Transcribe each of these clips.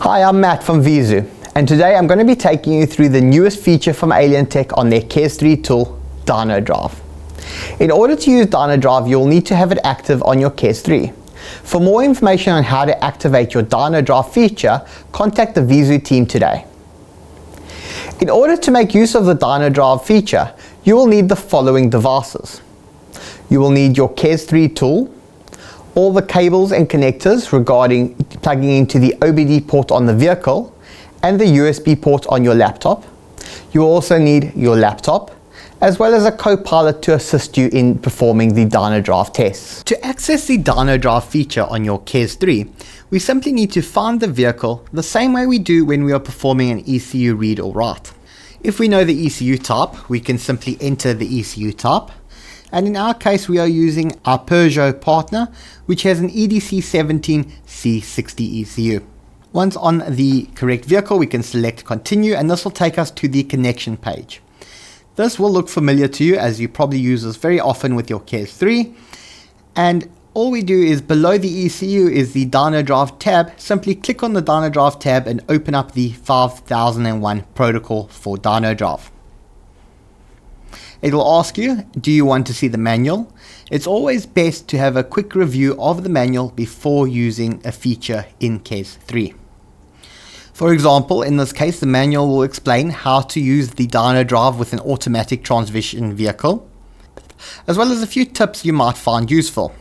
Hi, I'm Matt from VIEZU, and today I'm going to be taking you through the newest feature from Alientech on their KESS3 tool, Dynodrive. In order to use Dynodrive, you'll need to have it active on your KESS3. For more information on how to activate your Dynodrive feature, contact the VIEZU team today. In order to make use of the Dynodrive feature, you will need the following devices. You will need your KESS3 tool, all the cables and connectors regarding plugging into the OBD port on the vehicle and the USB port on your laptop. You will also need your laptop, as well as a co-pilot to assist you in performing the Dynodrive tests. To access the Dynodrive feature on your KESS3, we simply need to find the vehicle the same way we do when we are performing an ECU read or write. If we know the ECU type, we can simply enter the ECU type. And in our case, we are using our Peugeot partner, which has an EDC17 C60 ECU. Once on the correct vehicle, we can select continue, and this will take us to the connection page. This will look familiar to you, as you probably use this very often with your KESS3. And all we do is below the ECU is the Dynodrive tab. Simply click on the Dynodrive tab and open up the 5001 protocol for Dynodrive. It will ask you, do you want to see the manual? It's always best to have a quick review of the manual before using a feature in KESS3. For example, in this case, the manual will explain how to use the Dynodrive with an automatic transmission vehicle, as well as a few tips you might find useful.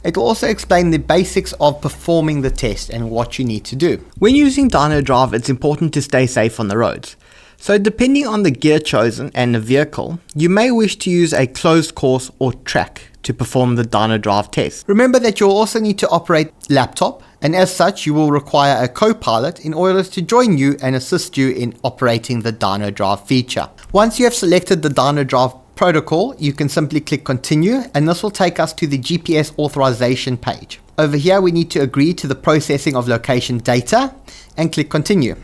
It will also explain the basics of performing the test and what you need to do. When using Dynodrive, it's important to stay safe on the roads. So depending on the gear chosen and the vehicle, you may wish to use a closed course or track to perform the Dynodrive test. Remember that you'll also need to operate laptop, and as such you will require a co-pilot in order to join you and assist you in operating the Dynodrive feature. Once you have selected the Dynodrive protocol, you can simply click continue, and this will take us to the GPS authorization page. Over here we need to agree to the processing of location data and click continue.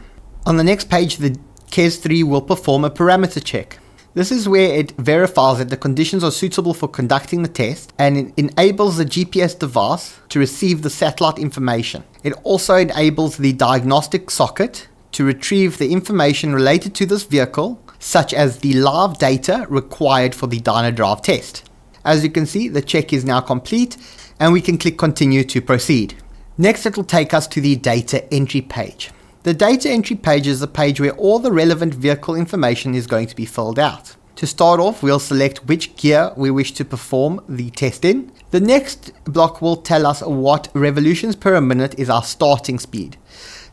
On the next page, the KESS3 will perform a parameter check. This is where it verifies that the conditions are suitable for conducting the test, and it enables the GPS device to receive the satellite information. It also enables the diagnostic socket to retrieve the information related to this vehicle, such as the live data required for the Dynodrive test. As you can see, the check is now complete, and we can click continue to proceed. Next, it will take us to the data entry page. The data entry page is the page where all the relevant vehicle information is going to be filled out. To start off, we'll select which gear we wish to perform the test in. The next block will tell us what revolutions per minute is our starting speed.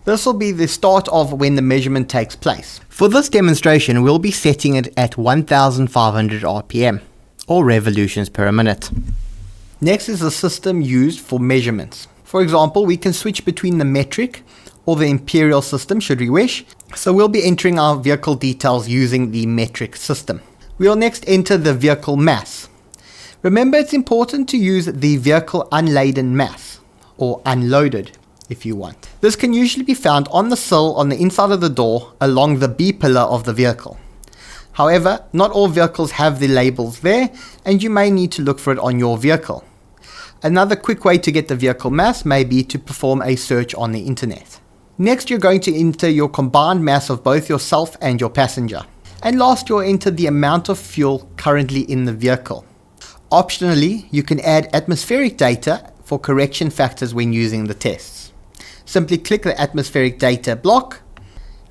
This will be the start of when the measurement takes place. For this demonstration, we'll be setting it at 1500 RPM, or revolutions per minute. Next is the system used for measurements. For example, we can switch between the metric or the imperial system should we wish. So we'll be entering our vehicle details using the metric system. We'll next enter the vehicle mass. Remember, it's important to use the vehicle unladen mass, or unloaded if you want. This can usually be found on the sill on the inside of the door along the B pillar of the vehicle. However, not all vehicles have the labels there, and you may need to look for it on your vehicle. Another quick way to get the vehicle mass may be to perform a search on the internet. Next, you're going to enter your combined mass of both yourself and your passenger. And last, you'll enter the amount of fuel currently in the vehicle. Optionally, you can add atmospheric data for correction factors when using the tests. Simply click the atmospheric data block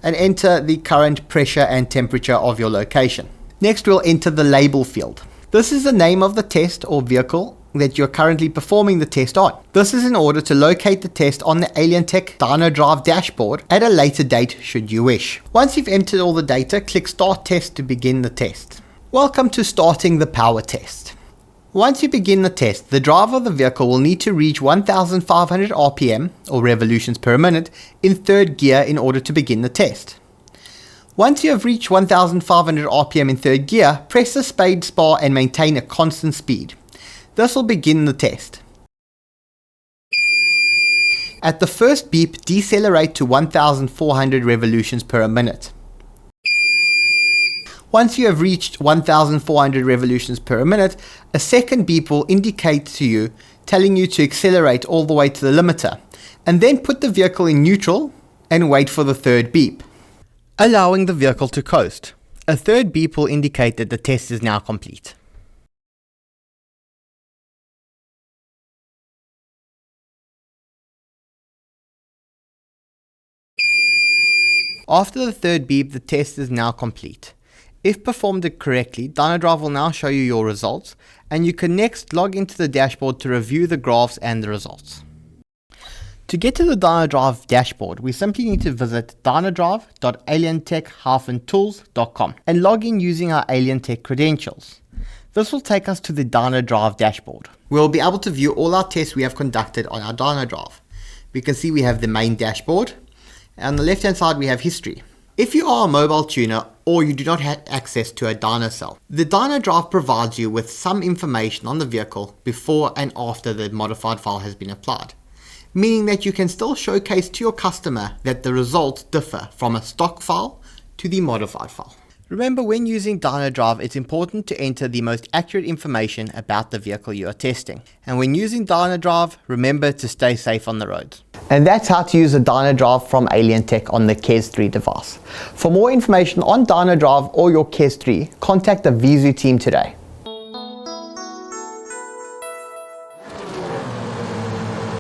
and enter the current pressure and temperature of your location. Next, we'll enter the label field. This is the name of the test or vehicle that you're currently performing the test on. This is in order to locate the test on the Alientech Dynodrive dashboard at a later date should you wish. Once you've entered all the data, click Start Test to begin the test. Welcome to starting the power test. Once you begin the test, the driver of the vehicle will need to reach 1500 RPM, or revolutions per minute, in third gear in order to begin the test. Once you have reached 1500 RPM in third gear, press the space bar and maintain a constant speed. This will begin the test. At the first beep, decelerate to 1400 revolutions per minute. Once you have reached 1400 revolutions per minute, a second beep will indicate to you, telling you to accelerate all the way to the limiter, and then put the vehicle in neutral and wait for the third beep, allowing the vehicle to coast. A third beep will indicate that the test is now complete. After the third beep, the test is now complete. If performed correctly, Dynodrive will now show you your results, and you can next log into the dashboard to review the graphs and the results. To get to the Dynodrive dashboard, we simply need to visit dynodrive.alientech-tools.com and log in using our Alientech credentials. This will take us to the Dynodrive dashboard. We'll be able to view all our tests we have conducted on our Dynodrive. We can see we have the main dashboard, and on the left hand side we have history. If you are a mobile tuner or you do not have access to a dyno cell, the Dynodrive provides you with some information on the vehicle before and after the modified file has been applied, meaning that you can still showcase to your customer that the results differ from a stock file to the modified file. Remember, when using Dynodrive, it's important to enter the most accurate information about the vehicle you are testing. And when using Dynodrive, remember to stay safe on the roads. And that's how to use a Dynodrive from Alientech on the KESS3 device. For more information on Dynodrive or your KESS3, contact the VIEZU team today.